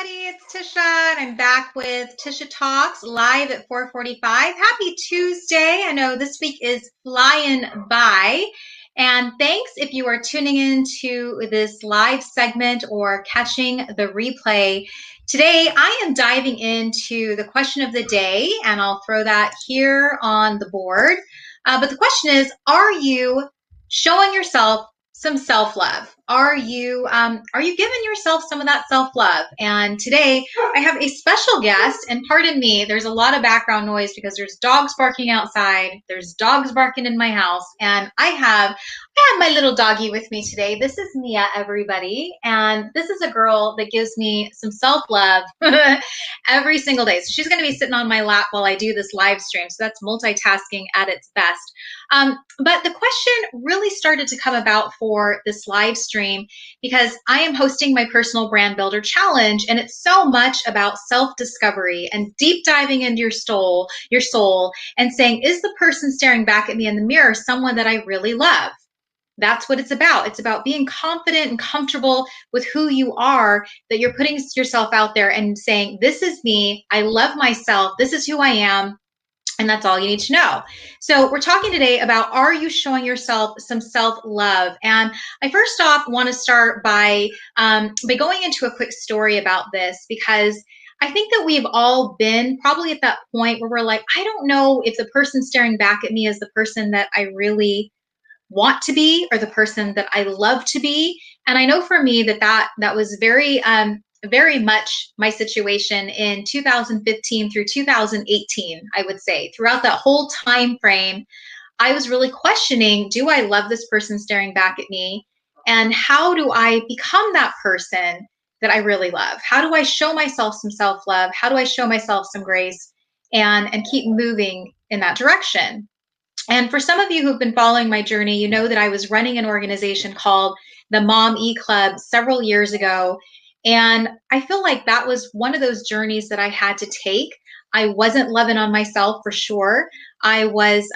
everybody, it's Tisha, and I'm back with Tisha Talks live at 4:45. Happy Tuesday. I know this week is flying by. And thanks if you are tuning in to this live segment or catching the replay. Today, I am diving into the question of the day, and I'll throw that here on the board. But the question is, are you showing yourself some self-love? Are you giving yourself some of that self-love? And today I have a special guest, and pardon me, there's a lot of background noise because there's dogs barking outside, there's dogs barking in my house, and I have my little doggie with me today. This is Mia, everybody, and this is a girl that gives me some self-love every single day. So she's going to be sitting on my lap while I do this live stream. So that's multitasking at its best. But the question really started to come about for this live stream because I am hosting my personal brand builder challenge, and it's so much about self-discovery and deep diving into your soul, and saying, is the person staring back at me in the mirror someone that I really love? That's what it's about. It's about being confident and comfortable with who you are, that you're putting yourself out there and saying, this is me, I love myself, this is who I am. And that's all you need to know. So we're talking today about, are you showing yourself some self-love? And I first off want to start by going into a quick story about this, because I think that we've all been probably at that point where we're like, I don't know if the person staring back at me is the person that I really want to be or the person that I love to be. And I know for me that was very much my situation in 2015 through 2018, I would say. Throughout that whole time frame, I was really questioning, do I love this person staring back at me? And how do I become that person that I really love? How do I show myself some self-love? How do I show myself some grace and keep moving in that direction? And for some of you who've been following my journey, you know that I was running an organization called the Mom E Club several years ago. And I feel like that was one of those journeys that I had to take. I wasn't loving on myself for sure. I was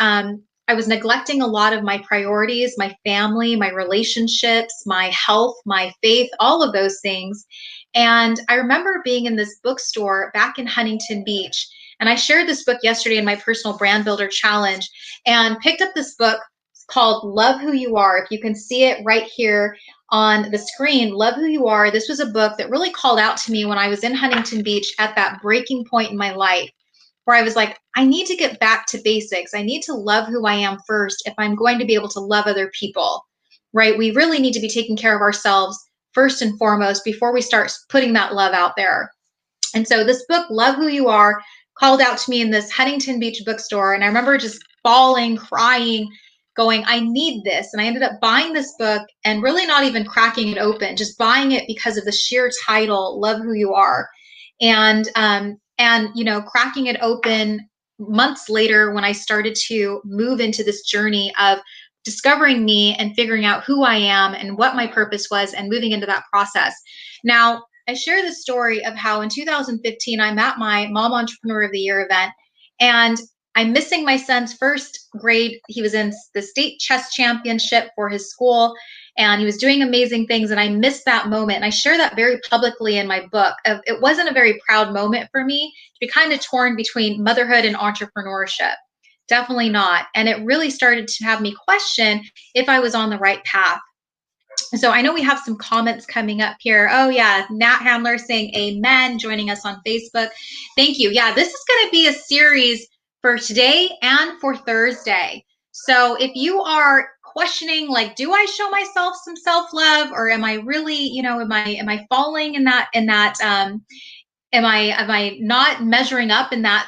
neglecting a lot of my priorities, my family, my relationships, my health, my faith, all of those things. And I remember being in this bookstore back in Huntington Beach. And I shared this book yesterday in my personal brand builder challenge, and picked up this book called Love Who You Are. If you can see it right here on the screen, Love Who You Are. This was a book that really called out to me when I was in Huntington Beach at that breaking point in my life, where I was like, I need to get back to basics. I need to love who I am first if I'm going to be able to love other people, right? We really need to be taking care of ourselves first and foremost before we start putting that love out there. And so this book, Love Who You Are, called out to me in this Huntington Beach bookstore. And I remember just bawling, crying, going, I need this. And I ended up buying this book and really not even cracking it open, just buying it because of the sheer title, Love Who You Are. And cracking it open months later when I started to move into this journey of discovering me and figuring out who I am and what my purpose was and moving into that process. Now, I share the story of how in 2015, I'm at my Mom Entrepreneur of the Year event, and I'm missing my son's first grade. He was in the state chess championship for his school, and he was doing amazing things, and I missed that moment. And I share that very publicly in my book. It wasn't a very proud moment for me to be kind of torn between motherhood and entrepreneurship. Definitely not. And it really started to have me question if I was on the right path. So I know we have some comments coming up here. Oh yeah, Nat Handler saying amen, joining us on Facebook. Thank you. Yeah, this is going to be a series for today and for Thursday. So if you are questioning, like, do I show myself some self-love, or am I really, am I falling in that, am I not measuring up in that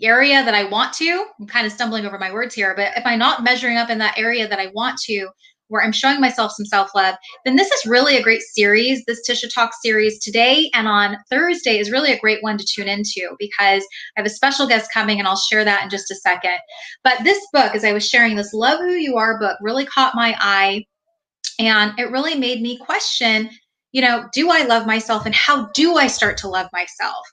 area that I want to? I'm kind of stumbling over my words here, but if I'm not measuring up in that area that I want to, where I'm showing myself some self-love, then this is really a great series. This Tisha Talk series today and on Thursday is really a great one to tune into, because I have a special guest coming, and I'll share that in just a second. But this book, as I was sharing, this Love Who You Are book really caught my eye, and it really made me question, do I love myself, and how do I start to love myself?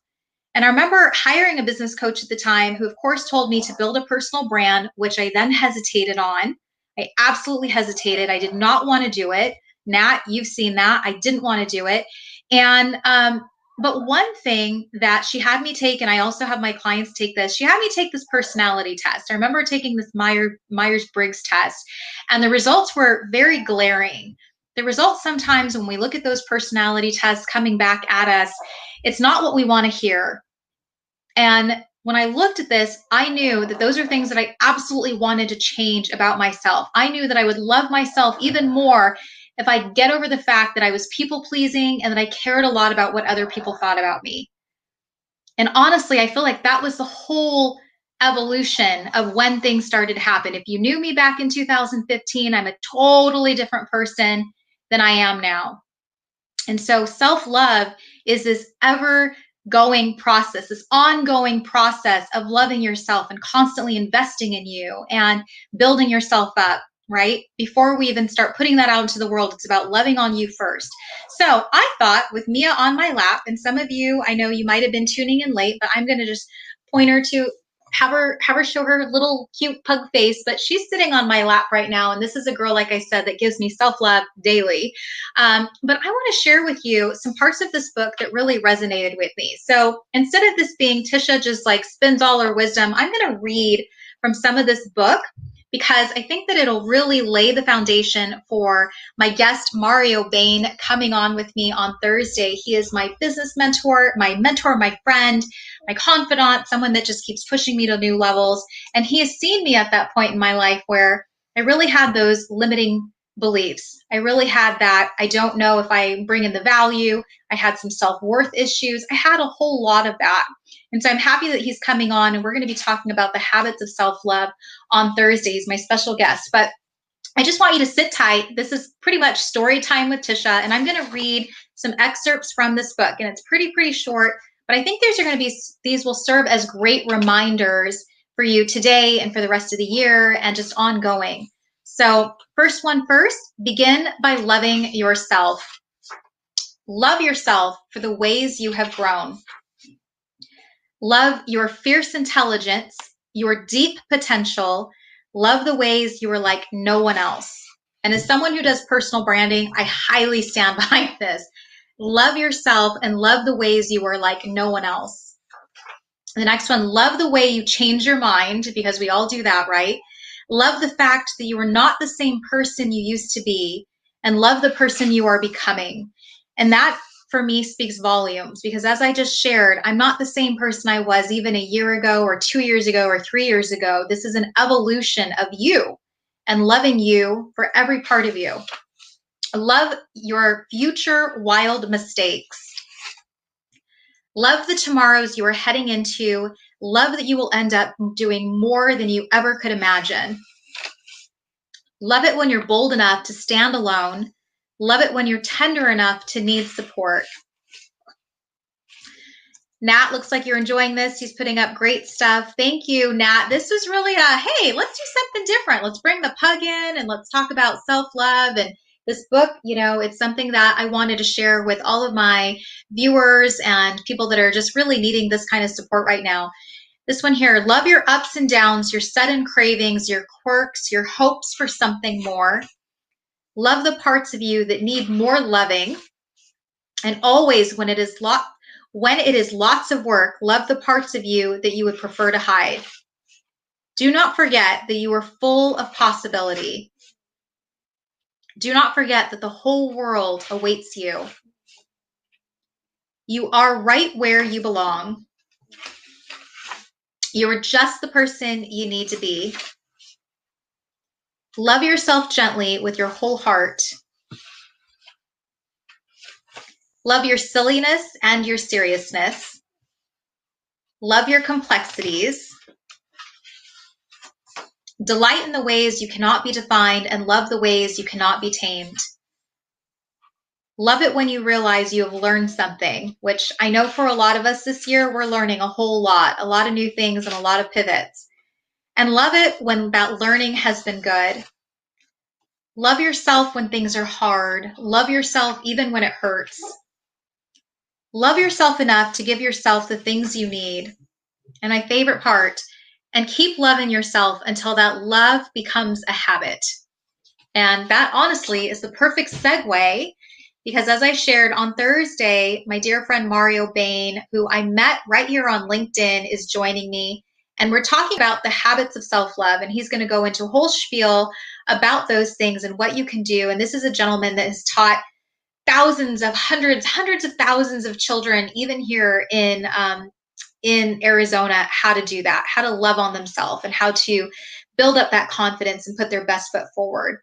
And I remember hiring a business coach at the time who, of course, told me to build a personal brand, which I then hesitated on. I absolutely hesitated. I did not want to do it. Nat, you've seen that. I didn't want to do it. And But one thing that she had me take, and I also have my clients take this, she had me take this personality test. I remember taking this Myers-Briggs test, and the results were very glaring. The results sometimes when we look at those personality tests coming back at us, it's not what we want to hear. And when I looked at this, I knew that those are things that I absolutely wanted to change about myself. I knew that I would love myself even more if I get over the fact that I was people pleasing and that I cared a lot about what other people thought about me. And honestly, I feel like that was the whole evolution of when things started to happen. If you knew me back in 2015, I'm a totally different person than I am now. And so self-love is this ever going process, this ongoing process of loving yourself and constantly investing in you and building yourself up, right? Before we even start putting that out into the world, it's about loving on you first. So I thought with Mia on my lap, and some of you, I know you might have been tuning in late, but I'm going to just point her to have her show her little cute pug face, but she's sitting on my lap right now. And this is a girl, like I said, that gives me self-love daily. But I want to share with you some parts of this book that really resonated with me. So instead of this being Tisha just like spins all her wisdom, I'm going to read from some of this book because I think that it'll really lay the foundation for my guest, Mario Bain, coming on with me on Thursday. He is my business mentor, my friend, my confidant, someone that just keeps pushing me to new levels. And he has seen me at that point in my life where I really had those limiting beliefs. I really had that. I don't know if I bring in the value. I had some self-worth issues. I had a whole lot of that. And so I'm happy that he's coming on, and we're going to be talking about the habits of self-love on Thursdays, my special guest. But I just want you to sit tight. This is pretty much story time with Tisha, and I'm going to read some excerpts from this book, and it's pretty short, but I think these will serve as great reminders for you today and for the rest of the year and just ongoing. So first one first, begin by loving yourself. Love yourself for the ways you have grown. Love your fierce intelligence, your deep potential. Love the ways you are like no one else. And as someone who does personal branding, I highly stand behind this. Love yourself and love the ways you are like no one else. The next one, love the way you change your mind, because we all do that, right? Love the fact that you are not the same person you used to be, and love the person you are becoming. And that, for me, speaks volumes, because as I just shared, I'm not the same person I was even a year ago or 2 years ago or 3 years ago. This is an evolution of you and loving you for every part of you. Love your future wild mistakes. Love the tomorrows you are heading into. Love that you will end up doing more than you ever could imagine. Love it when you're bold enough to stand alone. Love it when you're tender enough to need support. Nat, looks like you're enjoying this. He's putting up great stuff. Thank you, Nat. This was really hey, let's do something different. Let's bring the pug in and let's talk about self-love. And this book, it's something that I wanted to share with all of my viewers and people that are just really needing this kind of support right now. This one here, love your ups and downs, your sudden cravings, your quirks, your hopes for something more. Love the parts of you that need more loving. And always when it is lots of work, love the parts of you that you would prefer to hide. Do not forget that you are full of possibility. Do not forget that the whole world awaits you. You are right where you belong. You are just the person you need to be. Love yourself gently with your whole heart. Love your silliness and your seriousness. Love your complexities. Delight in the ways you cannot be defined and love the ways you cannot be tamed. Love it when you realize you have learned something, which I know for a lot of us this year, we're learning a whole lot, a lot of new things and a lot of pivots. And love it when that learning has been good. Love yourself when things are hard. Love yourself even when it hurts. Love yourself enough to give yourself the things you need. And my favorite part, and keep loving yourself until that love becomes a habit. And that honestly is the perfect segue because as I shared on Thursday, my dear friend Mario Bain, who I met right here on LinkedIn, is joining me. And we're talking about the habits of self-love. And he's going to go into a whole spiel about those things and what you can do. And this is a gentleman that has taught thousands of hundreds of thousands of children, even here in Arizona, how to do that, how to love on themselves and how to build up that confidence and put their best foot forward.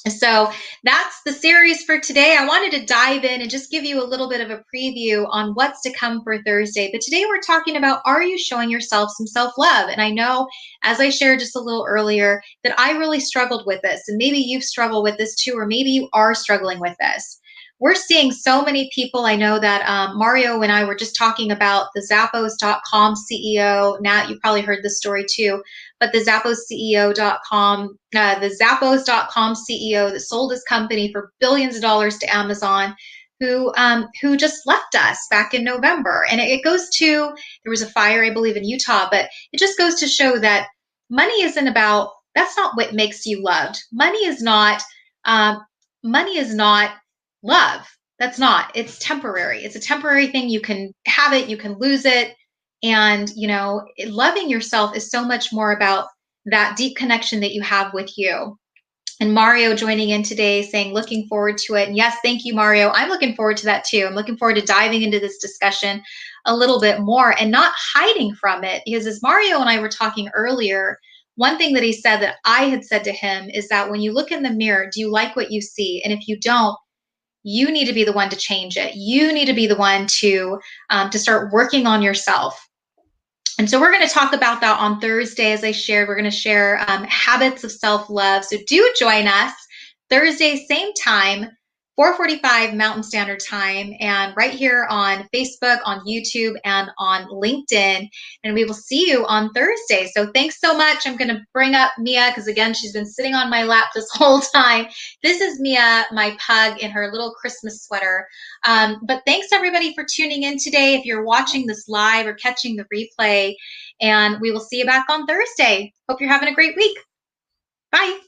So that's the series for today. I wanted to dive in and just give you a little bit of a preview on what's to come for Thursday. But today we're talking about, are you showing yourself some self-love? And I know, as I shared just a little earlier, that I really struggled with this. And maybe you've struggled with this too, or maybe you are struggling with this. We're seeing so many people. I know that Mario and I were just talking about the Zappos.com CEO. Now, you probably heard this story too, but the Zappos.com CEO that sold his company for billions of dollars to Amazon, who just left us back in November. And it goes to, there was a fire, I believe, in Utah, but it just goes to show that money isn't about, that's not what makes you loved. Money is not love. That's not. It's temporary. It's a temporary thing. You can have it, you can lose it. And, loving yourself is so much more about that deep connection that you have with you. And Mario joining in today saying, looking forward to it. And yes, thank you, Mario. I'm looking forward to that too. I'm looking forward to diving into this discussion a little bit more and not hiding from it. Because as Mario and I were talking earlier, one thing that he said that I had said to him is that when you look in the mirror, do you like what you see? And if you don't, you need to be the one to change it. You need to be the one to start working on yourself. And so we're going to talk about that on Thursday. As I shared, we're going to share habits of self-love. So do join us Thursday, same time, 4:45 Mountain Standard Time, and right here on Facebook, on YouTube, and on LinkedIn. And we will see you on Thursday. So thanks so much. I'm going to bring up Mia because, again, she's been sitting on my lap this whole time. This is Mia, my pug, in her little Christmas sweater. But thanks, everybody, for tuning in today. If you're watching this live or catching the replay, and we will see you back on Thursday. Hope you're having a great week. Bye.